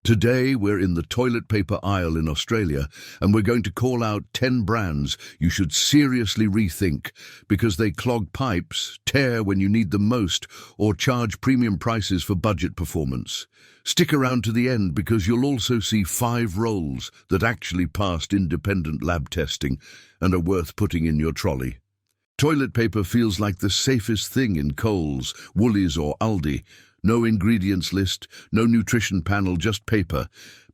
Today, we're in the toilet paper aisle in Australia, and we're going to call out 10 brands you should seriously rethink because they clog pipes, tear when you need them most, or charge premium prices for budget performance. Stick around to the end because you'll also see 5 rolls that actually passed independent lab testing and are worth putting in your trolley. Toilet paper feels like the safest thing in Coles, Woolies or Aldi. No ingredients list, no nutrition panel, just paper.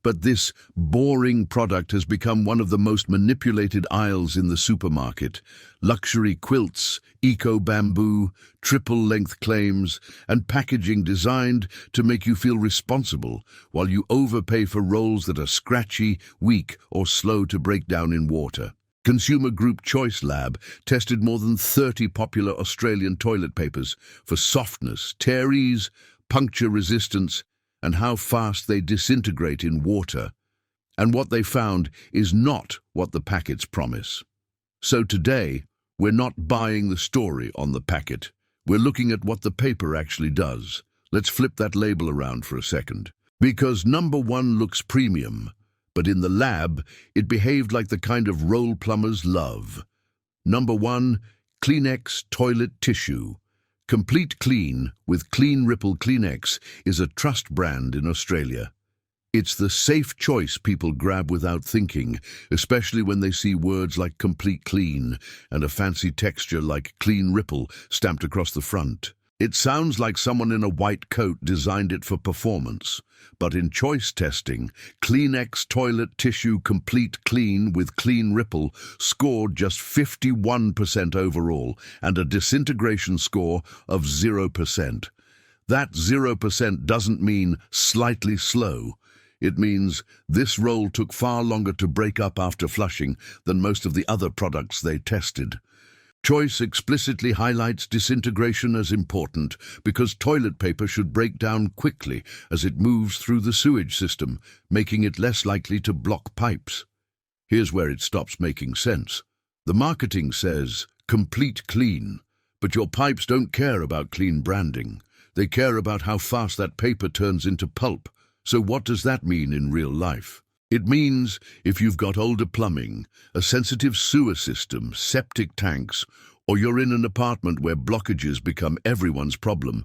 But this boring product has become one of the most manipulated aisles in the supermarket. Luxury quilts, eco-bamboo, triple-length claims, and packaging designed to make you feel responsible while you overpay for rolls that are scratchy, weak, or slow to break down in water. Consumer Group Choice Lab tested more than 30 popular Australian toilet papers for softness, tear ease, puncture resistance, and how fast they disintegrate in water. And what they found is not what the packets promise. So today, we're not buying the story on the packet. We're looking at what the paper actually does. Let's flip that label around for a second. Because number 1 looks premium, but in the lab, it behaved like the kind of roll plumbers love. Number 1, Kleenex Toilet Tissue. Complete Clean with Clean Ripple Kleenex is a trust brand in Australia. It's the safe choice people grab without thinking, especially when they see words like Complete Clean and a fancy texture like Clean Ripple stamped across the front. It sounds like someone in a white coat designed it for performance. But in choice testing, Kleenex Toilet Tissue Complete Clean with Clean Ripple scored just 51% overall and a disintegration score of 0%. That 0% doesn't mean slightly slow. It means this roll took far longer to break up after flushing than most of the other products they tested. Choice explicitly highlights disintegration as important because toilet paper should break down quickly as it moves through the sewage system, making it less likely to block pipes. Here's where it stops making sense. The marketing says, complete clean, but your pipes don't care about clean branding. They care about how fast that paper turns into pulp. So what does that mean in real life? It means if you've got older plumbing, a sensitive sewer system, septic tanks, or you're in an apartment where blockages become everyone's problem,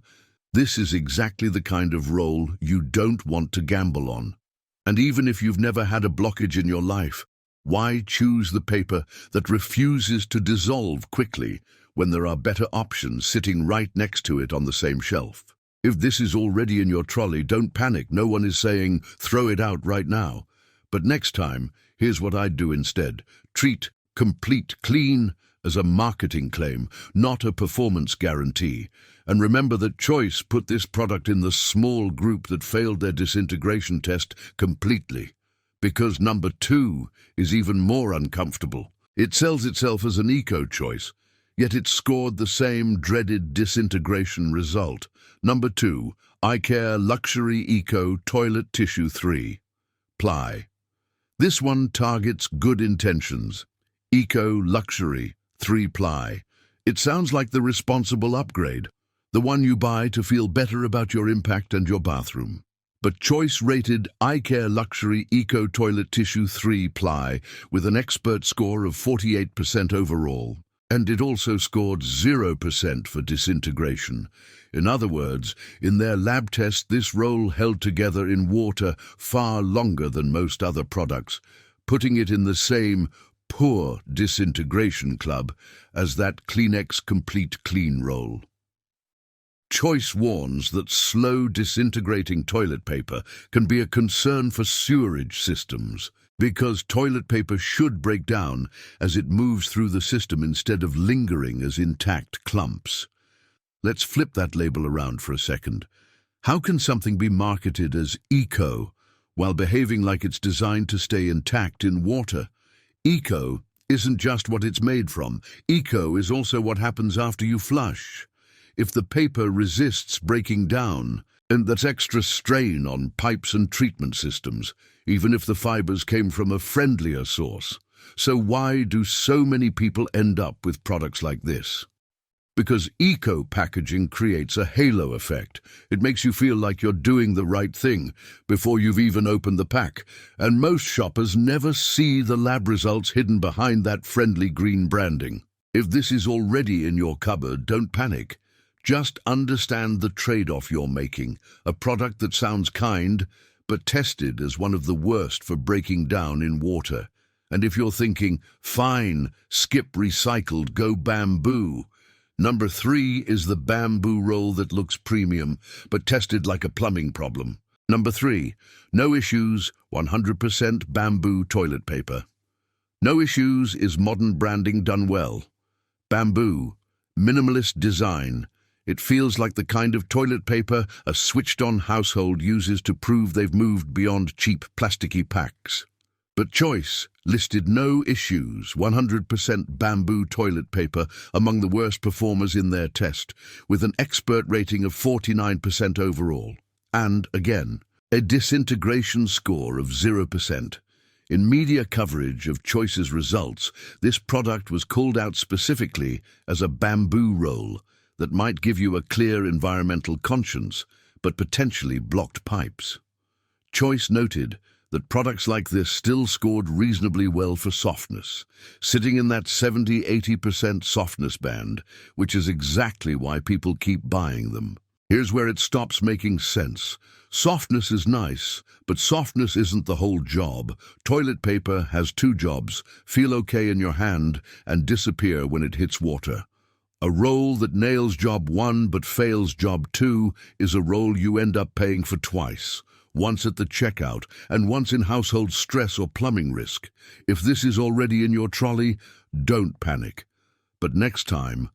this is exactly the kind of roll you don't want to gamble on. And even if you've never had a blockage in your life, why choose the paper that refuses to dissolve quickly when there are better options sitting right next to it on the same shelf? If this is already in your trolley, don't panic. No one is saying throw it out right now. But next time, here's what I'd do instead. Treat Complete Clean as a marketing claim, not a performance guarantee. And remember that Choice put this product in the small group that failed their disintegration test completely. Because number 2 is even more uncomfortable. It sells itself as an eco-choice, yet it scored the same dreaded disintegration result. Number 2, iCare Luxury Eco Toilet Tissue 3-ply. This one targets good intentions. Eco Luxury 3-ply. It sounds like the responsible upgrade, the one you buy to feel better about your impact and your bathroom. But Choice rated iCare Luxury Eco Toilet Tissue 3-ply with an expert score of 48% overall. And it also scored 0% for disintegration. In other words, in their lab test, this roll held together in water far longer than most other products, putting it in the same poor disintegration club as that Kleenex Complete Clean roll. Choice warns that slow disintegrating toilet paper can be a concern for sewerage systems, because toilet paper should break down as it moves through the system instead of lingering as intact clumps. Let's flip that label around for a second. How can something be marketed as eco while behaving like it's designed to stay intact in water? Eco isn't just what it's made from. Eco is also what happens after you flush. If the paper resists breaking down, and that's extra strain on pipes and treatment systems, even if the fibers came from a friendlier source. So why do so many people end up with products like this? Because eco-packaging creates a halo effect. It makes you feel like you're doing the right thing before you've even opened the pack, and most shoppers never see the lab results hidden behind that friendly green branding. If this is already in your cupboard, don't panic. Just understand the trade-off you're making, a product that sounds kind, but tested as one of the worst for breaking down in water. And if you're thinking, fine, skip recycled, go bamboo, Number 3 is the bamboo roll that looks premium, but tested like a plumbing problem. Number 3, no issues, 100% bamboo toilet paper. No issues is modern branding done well. Bamboo, minimalist design. It feels like the kind of toilet paper a switched-on household uses to prove they've moved beyond cheap plasticky packs. But Choice listed no issues, 100% bamboo toilet paper among the worst performers in their test, with an expert rating of 49% overall. And, again, a disintegration score of 0%. In media coverage of Choice's results, this product was called out specifically as a bamboo roll that might give you a clear environmental conscience, but potentially blocked pipes. Choice noted that products like this still scored reasonably well for softness, sitting in that 70–80% softness band, which is exactly why people keep buying them. Here's where it stops making sense. Softness is nice, but softness isn't the whole job. Toilet paper has 2 jobs: feel okay in your hand and disappear when it hits water. A roll that nails job 1 but fails job 2 is a roll you end up paying for twice. Once at the checkout, and once in household stress or plumbing risk. If this is already in your trolley, don't panic. But next time,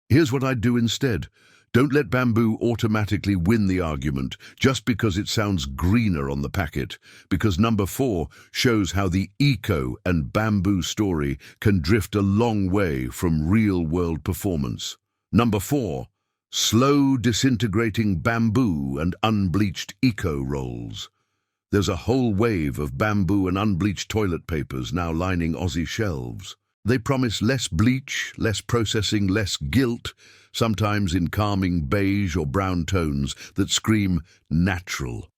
here's what I'd do instead. Don't let bamboo automatically win the argument just because it sounds greener on the packet, because number 4 shows how the eco and bamboo story can drift a long way from real-world performance. Number 4. Slow disintegrating bamboo and unbleached eco rolls. There's a whole wave of bamboo and unbleached toilet papers now lining Aussie shelves. They promise less bleach, less processing, less guilt, sometimes in calming beige or brown tones that scream natural.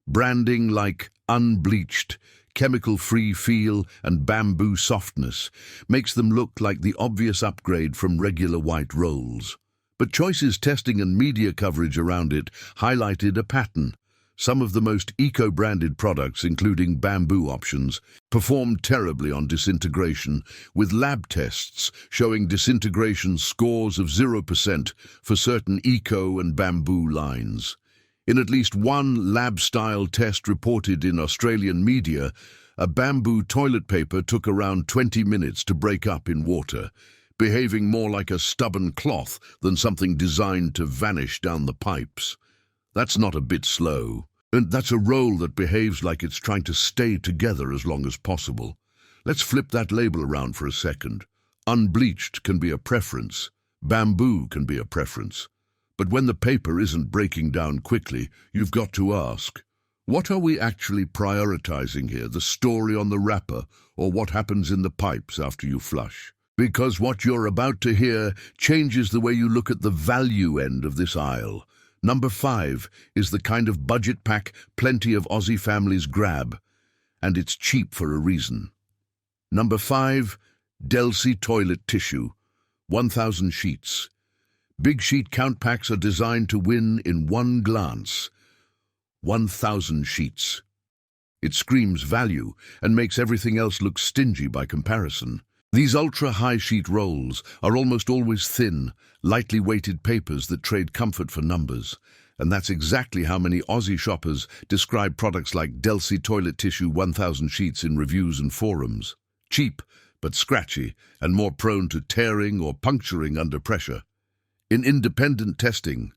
Branding like unbleached, chemical-free feel and bamboo softness makes them look like the obvious upgrade from regular white rolls. But Choice's testing and media coverage around it highlighted a pattern. Some of the most eco-branded products, including bamboo options, performed terribly on disintegration, with lab tests showing disintegration scores of 0% for certain eco and bamboo lines. In at least one lab-style test reported in Australian media, a bamboo toilet paper took around 20 minutes to break up in water, behaving more like a stubborn cloth than something designed to vanish down the pipes. That's not a bit slow. And that's a roll that behaves like it's trying to stay together as long as possible. Let's flip that label around for a second. Unbleached can be a preference. Bamboo can be a preference. But when the paper isn't breaking down quickly, you've got to ask, what are we actually prioritizing here, the story on the wrapper, or what happens in the pipes after you flush? Because what you're about to hear changes the way you look at the value end of this aisle. Number 5 is the kind of budget pack plenty of Aussie families grab, and it's cheap for a reason. Number 5, Delsey Toilet Tissue, 1,000 sheets. Big sheet count packs are designed to win in one glance. 1,000 sheets. It screams value and makes everything else look stingy by comparison. These ultra-high sheet rolls are almost always thin, lightly weighted papers that trade comfort for numbers. And that's exactly how many Aussie shoppers describe products like Delsey Toilet Tissue 1,000 sheets in reviews and forums. Cheap, but scratchy, and more prone to tearing or puncturing under pressure. In independent testing,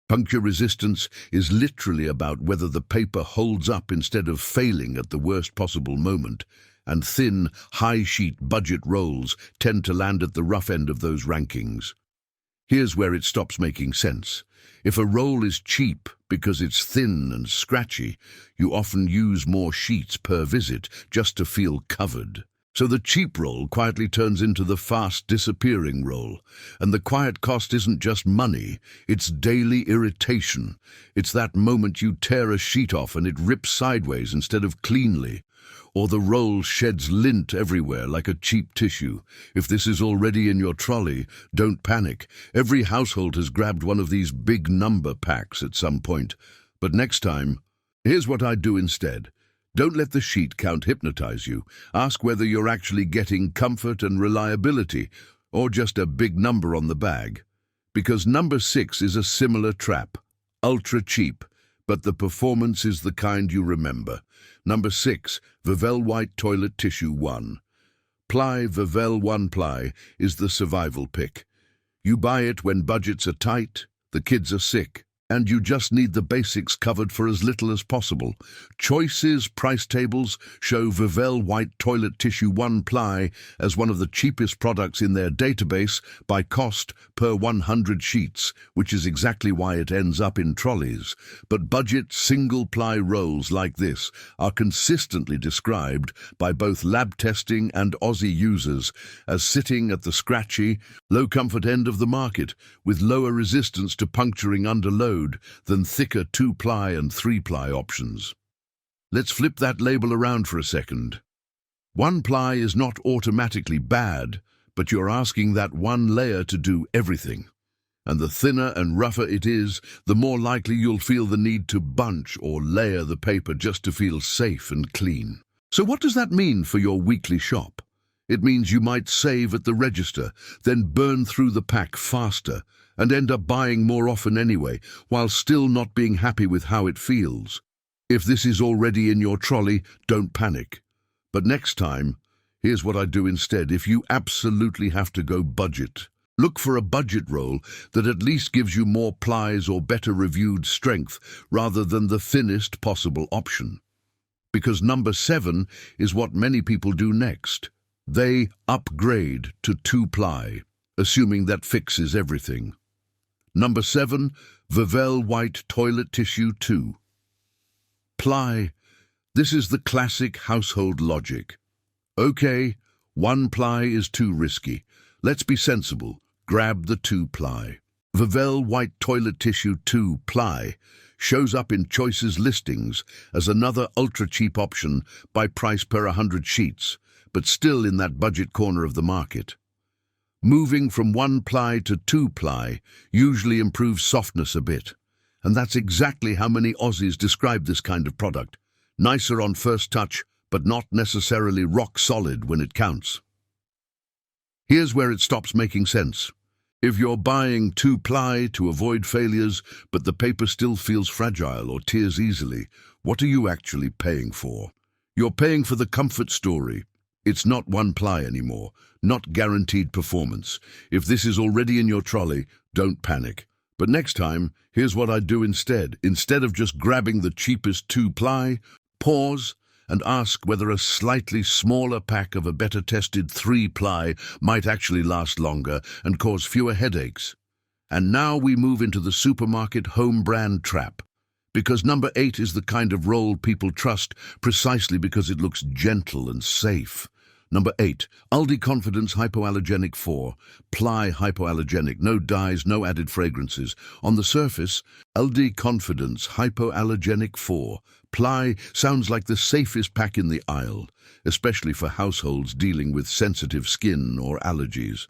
puncture resistance is literally about whether the paper holds up instead of failing at the worst possible moment, and thin, high-sheet budget rolls tend to land at the rough end of those rankings. Here's where it stops making sense. If a roll is cheap because it's thin and scratchy, you often use more sheets per visit just to feel covered. So the cheap roll quietly turns into the fast disappearing roll. And the quiet cost isn't just money, it's daily irritation. It's that moment you tear a sheet off and it rips sideways instead of cleanly. Or the roll sheds lint everywhere like a cheap tissue. If this is already in your trolley, don't panic. Every household has grabbed one of these big number packs at some point. But next time, here's what I'd do instead. Don't let the sheet count hypnotize you. Ask whether you're actually getting comfort and reliability, or just a big number on the bag. Because number 6 is a similar trap. Ultra cheap, but the performance is the kind you remember. Number 6, Vevell White Toilet Tissue 1. Ply Vevell One-ply is the survival pick. You buy it when budgets are tight, the kids are sick, and you just need the basics covered for as little as possible. Choice's price tables show Vevell White Toilet Tissue One-ply as one of the cheapest products in their database by cost per 100 sheets, which is exactly why it ends up in trolleys. But budget single-ply rolls like this are consistently described by both lab testing and Aussie users as sitting at the scratchy, low-comfort end of the market, with lower resistance to puncturing under load than thicker 2-ply and 3-ply options. Let's flip that label around for a second. 1-ply is not automatically bad, but you're asking that one layer to do everything. And the thinner and rougher it is, the more likely you'll feel the need to bunch or layer the paper just to feel safe and clean. So what does that mean for your weekly shop? It means you might save at the register, then burn through the pack faster, and end up buying more often anyway, while still not being happy with how it feels. If this is already in your trolley, don't panic. But next time, here's what I'd do instead. If you absolutely have to go budget, look for a budget roll that at least gives you more plies or better reviewed strength rather than the thinnest possible option. Because number 7 is what many people do next. They upgrade to 2-ply, assuming that fixes everything. Number 7, Vevell White Toilet Tissue 2. Ply. This is the classic household logic. Okay, 1-ply is too risky. Let's be sensible. Grab the 2-ply. Vevell White Toilet Tissue 2-ply shows up in Choice's listings as another ultra-cheap option by price per 100 sheets, but still in that budget corner of the market. Moving from 1-ply to 2-ply usually improves softness a bit, and that's exactly how many Aussies describe this kind of product. Nicer on first touch, but not necessarily rock solid when it counts. Here's where it stops making sense. If you're buying 2-ply to avoid failures, but the paper still feels fragile or tears easily, what are you actually paying for? You're paying for the comfort story. It's not 1-ply anymore, not guaranteed performance. If this is already in your trolley, don't panic. But next time, here's what I'd do instead. Instead of just grabbing the cheapest 2-ply, pause and ask whether a slightly smaller pack of a better tested 3-ply might actually last longer and cause fewer headaches. And now we move into the supermarket home brand trap. Because number 8 is the kind of roll people trust precisely because it looks gentle and safe. Number 8, Aldi Confidence Hypoallergenic 4. Ply Hypoallergenic, no dyes, no added fragrances. On the surface, Aldi Confidence Hypoallergenic 4. Ply sounds like the safest pack in the aisle, especially for households dealing with sensitive skin or allergies.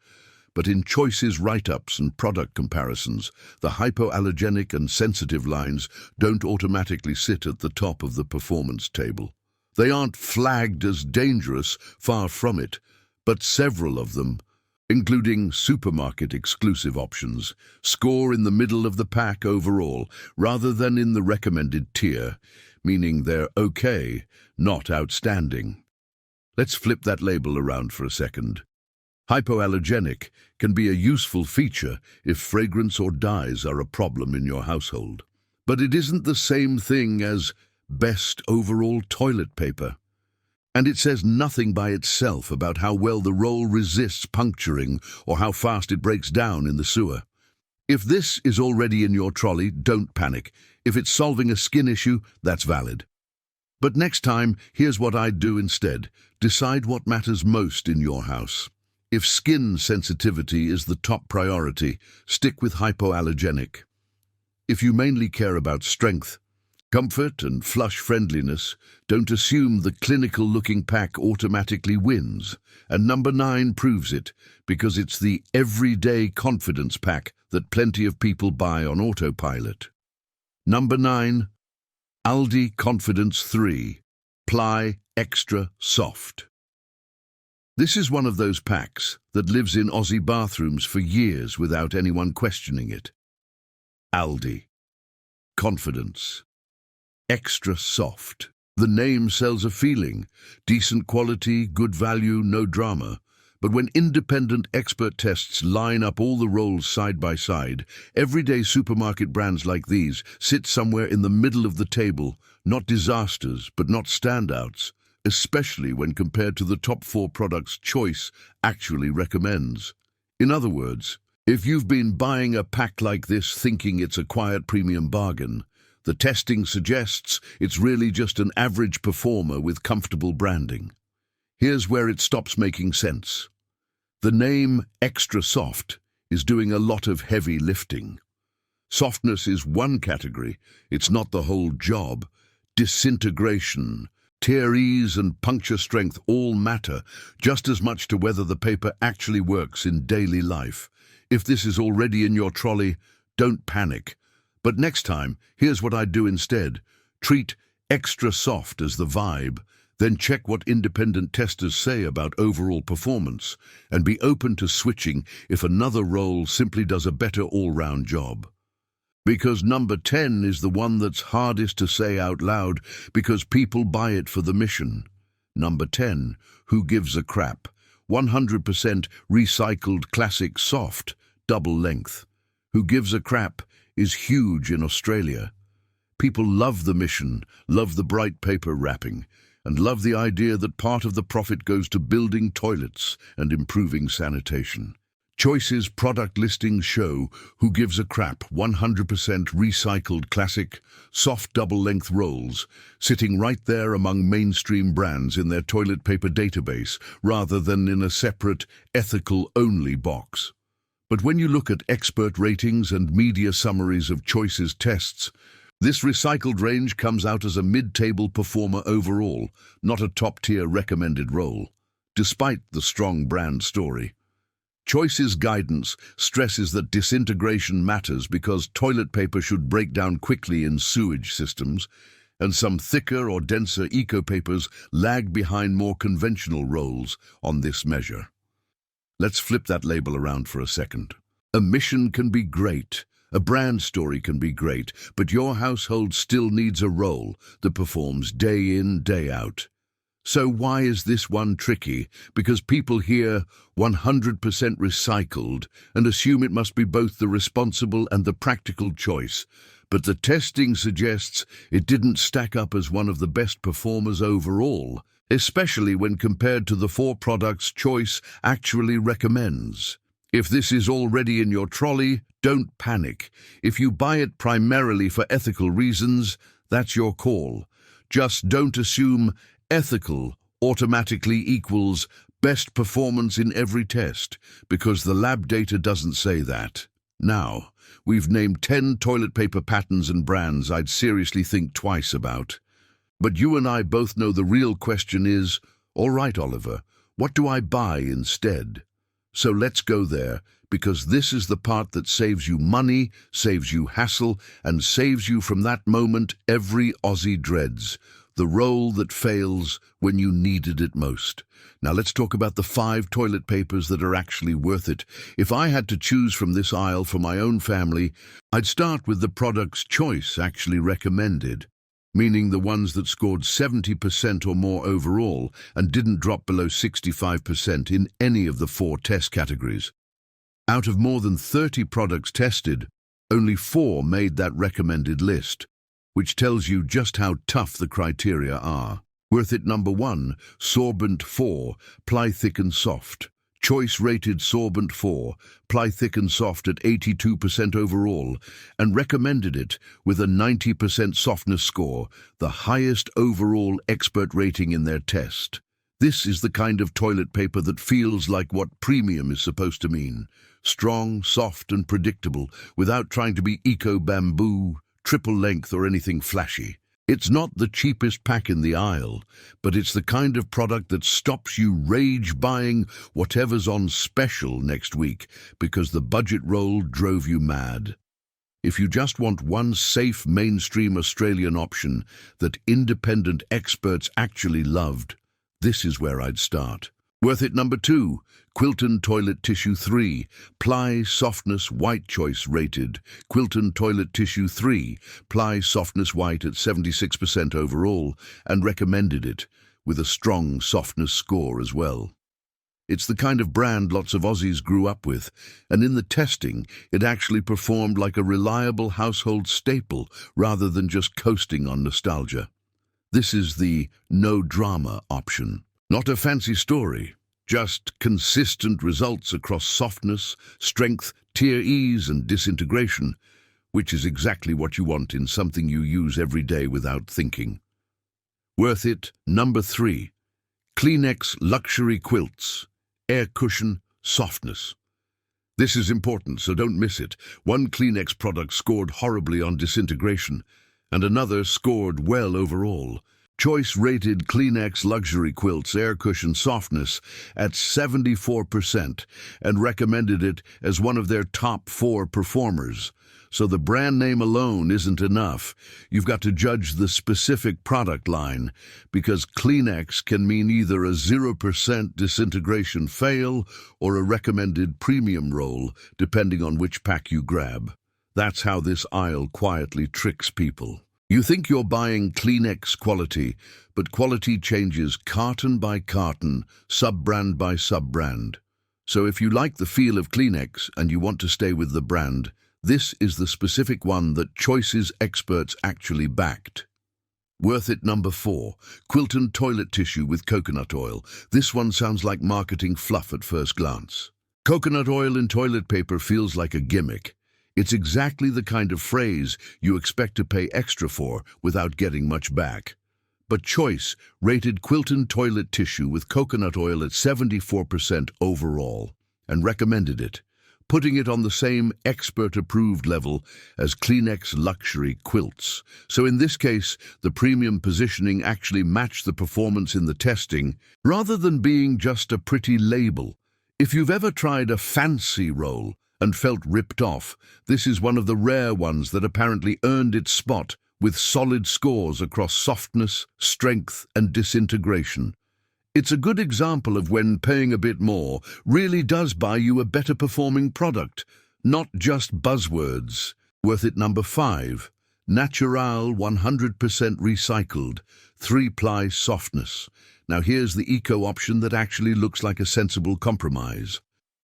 But in Choice's write-ups and product comparisons, the hypoallergenic and sensitive lines don't automatically sit at the top of the performance table. They aren't flagged as dangerous, far from it, but several of them, including supermarket-exclusive options, score in the middle of the pack overall, rather than in the recommended tier, meaning they're okay, not outstanding. Let's flip that label around for a second. Hypoallergenic can be a useful feature if fragrance or dyes are a problem in your household. But it isn't the same thing as best overall toilet paper. And it says nothing by itself about how well the roll resists puncturing or how fast it breaks down in the sewer. If this is already in your trolley, don't panic. If it's solving a skin issue, that's valid. But next time, here's what I'd do instead. Decide what matters most in your house. If skin sensitivity is the top priority, stick with hypoallergenic. If you mainly care about strength, comfort and flush friendliness, don't assume the clinical-looking pack automatically wins. And number 9 proves it, because it's the everyday confidence pack that plenty of people buy on autopilot. Number 9, Aldi Confidence 3, Ply Extra Soft. This is one of those packs that lives in Aussie bathrooms for years without anyone questioning it. Aldi Confidence Extra Soft. The name sells a feeling. Decent quality, good value, no drama. But when independent expert tests line up all the rolls side by side, everyday supermarket brands like these sit somewhere in the middle of the table, not disasters, but not standouts, especially when compared to the top 4 products Choice actually recommends. In other words, if you've been buying a pack like this thinking it's a quiet premium bargain, the testing suggests it's really just an average performer with comfortable branding. Here's where it stops making sense. The name Extra Soft is doing a lot of heavy lifting. Softness is one category, it's not the whole job. Disintegration, tear ease and puncture strength all matter just as much to whether the paper actually works in daily life. If this is already in your trolley, don't panic. But next time, here's what I'd do instead. Treat Extra Soft as the vibe, then check what independent testers say about overall performance, and be open to switching if another roll simply does a better all-round job. Because number 10 is the one that's hardest to say out loud because people buy it for the mission. Number 10, who gives a crap? 100% recycled classic soft, double length. Who gives a crap is huge in Australia. People love the mission, love the bright paper wrapping, and love the idea that part of the profit goes to building toilets and improving sanitation. Choice's product listings show who gives a crap 100% recycled classic, soft double-length rolls, sitting right there among mainstream brands in their toilet paper database rather than in a separate, ethical-only box. But when you look at expert ratings and media summaries of Choice's tests, this recycled range comes out as a mid-table performer overall, not a top-tier recommended roll, despite the strong brand story. Choice's guidance stresses that disintegration matters because toilet paper should break down quickly in sewage systems, and some thicker or denser eco-papers lag behind more conventional rolls on this measure. Let's flip that label around for a second. A mission can be great, a brand story can be great, but your household still needs a roll that performs day in, day out. So why is this one tricky? Because people hear 100% recycled and assume it must be both the responsible and the practical choice. But the testing suggests it didn't stack up as one of the best performers overall, especially when compared to the 4 products Choice actually recommends. If this is already in your trolley, don't panic. If you buy it primarily for ethical reasons, that's your call. Just don't assume ethical automatically equals best performance in every test, because the lab data doesn't say that. Now, we've named 10 toilet paper patterns and brands I'd seriously think twice about. But you and I both know the real question is, all right, Oliver, what do I buy instead? So let's go there, because this is the part that saves you money, saves you hassle, and saves you from that moment every Aussie dreads. The roll that fails when you needed it most. Now let's talk about the 5 toilet papers that are actually worth it. If I had to choose from this aisle for my own family, I'd start with the products Choice actually recommended, meaning the ones that scored 70% or more overall and didn't drop below 65% in any of the 4 test categories. Out of more than 30 products tested, only 4 made that recommended list, which tells you just how tough the criteria are. Worth it number 1, Sorbent 4, Ply Thick and Soft. Choice rated sorbent 4, ply thick and soft at 82% overall, and recommended it with a 90% softness score, the highest overall expert rating in their test. This is the kind of toilet paper that feels like what premium is supposed to mean. Strong, soft and predictable, without trying to be eco-bamboo, triple length or anything flashy. It's not the cheapest pack in the aisle, but it's the kind of product that stops you rage buying whatever's on special next week because the budget roll drove you mad. If you just want one safe mainstream Australian option that independent experts actually loved, this is where I'd start. Worth it number 2, Quilton Toilet Tissue 3, Ply Softness White Choice rated. Quilton Toilet Tissue 3, Ply Softness White at 76% overall, and recommended it, with a strong softness score as well. It's the kind of brand lots of Aussies grew up with, and in the testing, it actually performed like a reliable household staple rather than just coasting on nostalgia. This is the no-drama option. Not a fancy story, just consistent results across softness, strength, tear ease and disintegration, which is exactly what you want in something you use every day without thinking. Worth it number 3, Kleenex Luxury Quilts, Air Cushion Softness. This is important, so don't miss it. One Kleenex product scored horribly on disintegration, and another scored well overall. Choice rated Kleenex Luxury Quilts Air Cushion Softness at 74% and recommended it as one of their top 4 performers. So the brand name alone isn't enough. You've got to judge the specific product line, because Kleenex can mean either a 0% disintegration fail or a recommended premium roll, depending on which pack you grab. That's how this aisle quietly tricks people. You think you're buying Kleenex quality, but quality changes carton by carton, sub-brand by sub-brand. So if you like the feel of Kleenex and you want to stay with the brand, this is the specific one that Choice's experts actually backed. Worth it number 4, Quilton Toilet Tissue with Coconut Oil. This one sounds like marketing fluff at first glance. Coconut oil in toilet paper feels like a gimmick. It's exactly the kind of phrase you expect to pay extra for without getting much back. But Choice rated Quilton Toilet Tissue with Coconut Oil at 74% overall and recommended it, putting it on the same expert-approved level as Kleenex Luxury Quilts. So in this case, the premium positioning actually matched the performance in the testing, rather than being just a pretty label. If you've ever tried a fancy roll and felt ripped off, this is one of the rare ones that apparently earned its spot with solid scores across softness, strength, and disintegration. It's a good example of when paying a bit more really does buy you a better performing product, not just buzzwords. Worth it number 5, Natural 100% recycled, 3-ply softness. Now here's the eco option that actually looks like a sensible compromise.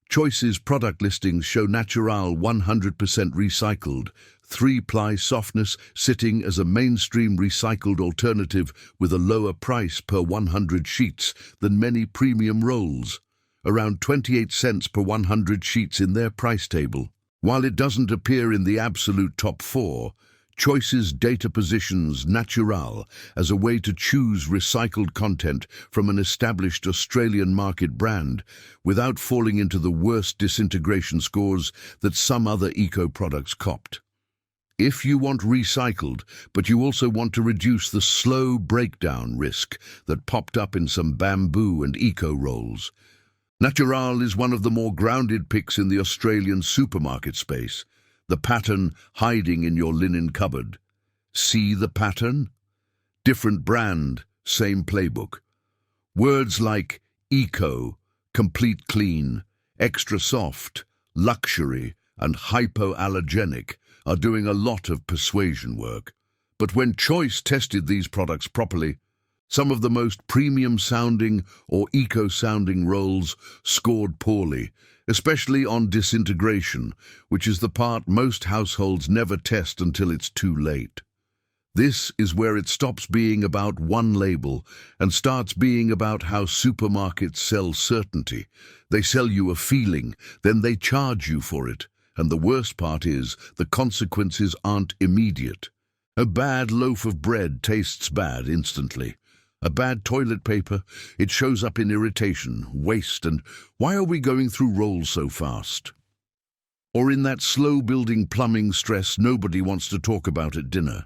Choice's product listings show Natural 100% recycled, 3-ply softness sitting as a mainstream recycled alternative with a lower price per 100 sheets than many premium rolls, around 28 cents per 100 sheets in their price table. While it doesn't appear in the absolute top 4, Choice's data positions Natural as a way to choose recycled content from an established Australian market brand without falling into the worst disintegration scores that some other eco products copped. If you want recycled, but you also want to reduce the slow breakdown risk that popped up in some bamboo and eco rolls, Natural is one of the more grounded picks in the Australian supermarket space, the pattern hiding in your linen cupboard. See the pattern? Different brand, same playbook. Words like eco, complete clean, extra soft, luxury, and hypoallergenic are doing a lot of persuasion work. But when Choice tested these products properly, some of the most premium-sounding or eco-sounding rolls scored poorly, especially on disintegration, which is the part most households never test until it's too late. This is where it stops being about one label and starts being about how supermarkets sell certainty. They sell you a feeling, then they charge you for it. And the worst part is, the consequences aren't immediate. A bad loaf of bread tastes bad instantly. A bad toilet paper, it shows up in irritation, waste, and why are we going through rolls so fast? Or in that slow-building plumbing stress nobody wants to talk about at dinner.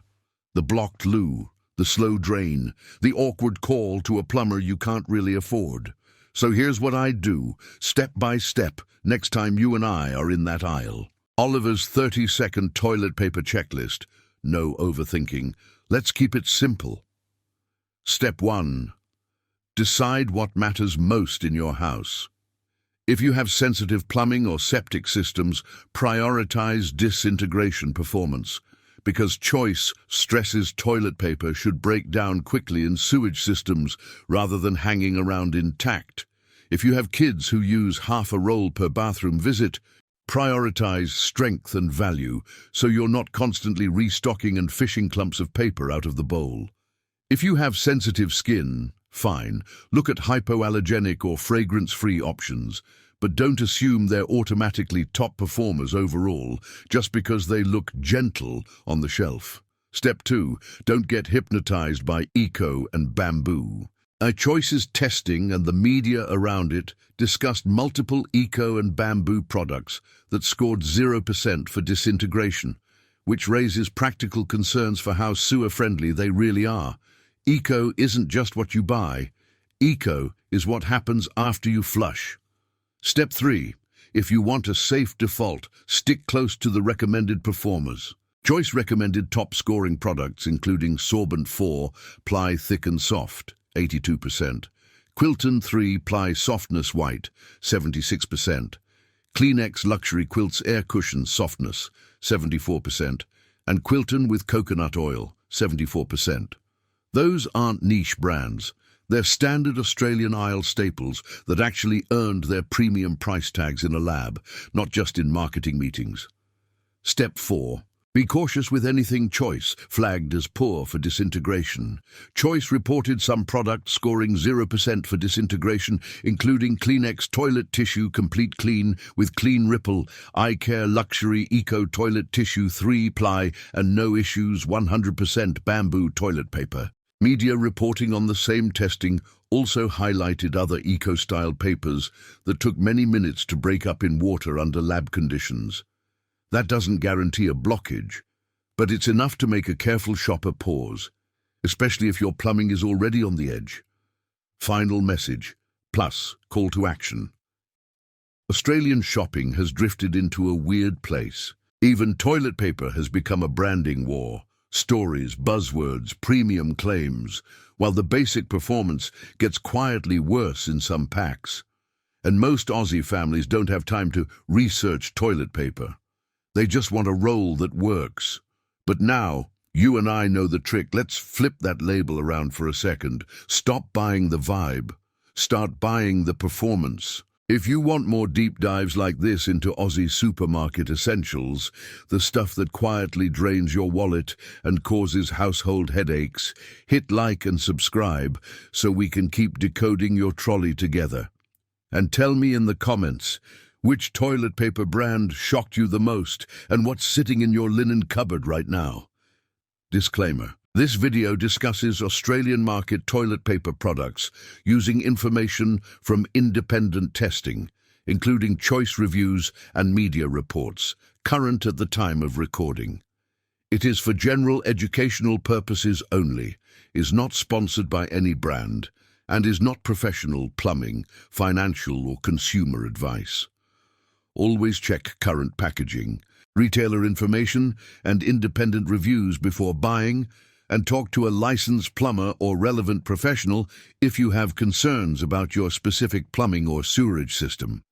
The blocked loo, the slow drain, the awkward call to a plumber you can't really afford. So here's what I do, step by step, next time you and I are in that aisle. Oliver's 30-second toilet paper checklist. No overthinking. Let's keep it simple. Step 1. Decide what matters most in your house. If you have sensitive plumbing or septic systems, prioritize disintegration performance, because choice stresses toilet paper should break down quickly in sewage systems rather than hanging around intact. If you have kids who use half a roll per bathroom visit, prioritize strength and value so you're not constantly restocking and fishing clumps of paper out of the bowl. If you have sensitive skin, fine, look at hypoallergenic or fragrance-free options, but don't assume they're automatically top performers overall just because they look gentle on the shelf. Step 2. Don't get hypnotized by eco and bamboo. Choice's testing and the media around it discussed multiple eco and bamboo products that scored 0% for disintegration, which raises practical concerns for how sewer-friendly they really are. Eco isn't just what you buy. Eco is what happens after you flush. Step 3. If you want a safe default, stick close to the recommended performers. Choice recommended top-scoring products including Sorbent 4-ply thick and soft, 82%, Quilton 3-ply softness white, 76%, Kleenex luxury quilts air cushion softness, 74%, and Quilton with coconut oil, 74%. Those aren't niche brands. They're standard Australian aisle staples that actually earned their premium price tags in a lab, not just in marketing meetings. Step 4. Be cautious with anything Choice flagged as poor for disintegration. Choice reported some products scoring 0% for disintegration, including Kleenex Toilet Tissue Complete Clean with Clean Ripple, Eye Care Luxury Eco Toilet Tissue 3-ply, and No Issues 100% Bamboo Toilet Paper. Media reporting on the same testing also highlighted other eco-style papers that took many minutes to break up in water under lab conditions. That doesn't guarantee a blockage, but it's enough to make a careful shopper pause, especially if your plumbing is already on the edge. Final message, plus call to action. Australian shopping has drifted into a weird place. Even toilet paper has become a branding war. Stories, buzzwords, premium claims, while the basic performance gets quietly worse in some packs. And most Aussie families don't have time to research toilet paper. They just want a roll that works. But now, you and I know the trick. Let's flip that label around for a second. Stop buying the vibe. Start buying the performance. If you want more deep dives like this into Aussie supermarket essentials, the stuff that quietly drains your wallet and causes household headaches, hit like and subscribe so we can keep decoding your trolley together. And tell me in the comments, which toilet paper brand shocked you the most and what's sitting in your linen cupboard right now? Disclaimer. This video discusses Australian market toilet paper products using information from independent testing, including choice reviews and media reports, current at the time of recording. It is for general educational purposes only, is not sponsored by any brand, and is not professional plumbing, financial or consumer advice. Always check current packaging, retailer information, and independent reviews before buying, and talk to a licensed plumber or relevant professional if you have concerns about your specific plumbing or sewerage system.